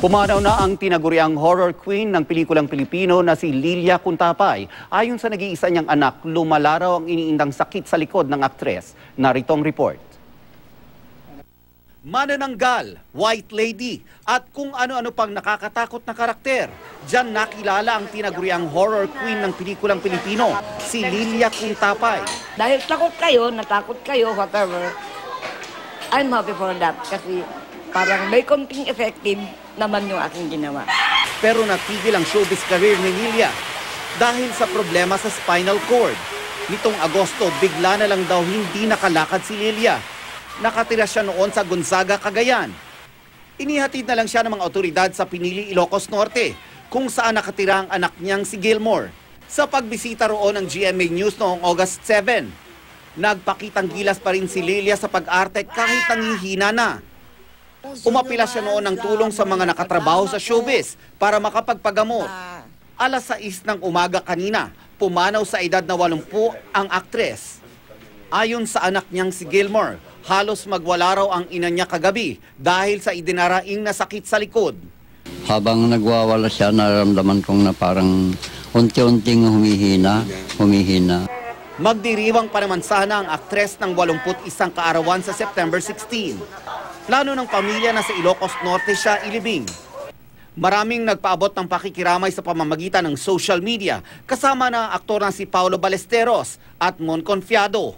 Pumanaw na ang tinaguriang horror queen ng pelikulang Pilipino na si Lilia Cuntapay. Ayon sa nag-iisa niyang anak, lumalaraw ang iniindang sakit sa likod ng aktres. Narito ang report. Manananggal, White Lady, at kung ano-ano pang nakakatakot na karakter. Diyan nakilala ang tinaguriang horror queen ng pelikulang Pilipino, si Lilia Cuntapay. Dahil natakot kayo, whatever, I'm happy for that kasi parang may konting effective naman yung aking ginawa. Pero natigil ang showbiz career ni Lilia dahil sa problema sa spinal cord. Nitong Agosto, bigla na lang daw hindi nakalakad si Lilia. Nakatira siya noon sa Gonzaga, Cagayan. Inihatid na lang siya ng mga otoridad sa Pinili, Ilocos Norte, kung saan nakatira ang anak niyang si Gilmore. Sa pagbisita roon ng GMA News noong August 7, nagpakitang gilas pa rin si Lilia sa pag-arte kahit nanghihina na. Umapila siya noon ng tulong sa mga nakatrabaho sa showbiz para makapagpagamot. Alas 6 ng umaga kanina, pumanaw sa edad na 80 ang aktres. Ayon sa anak niyang si Gilmore, halos magwala raw ang ina niya kagabi dahil sa idinaraing na sakit sa likod. Habang nagwawala siya, nararamdaman kong na parang unti-unting humihina. Magdiriwang pa naman sana ang aktres ng 81 kaarawan sa September 16. Plano ng pamilya na sa Ilocos Norte siya ilibing. Maraming nagpaabot ng pakikiramay sa pamamagitan ng social media, kasama na ang aktor na si Paulo Ballesteros at Mon Confiado.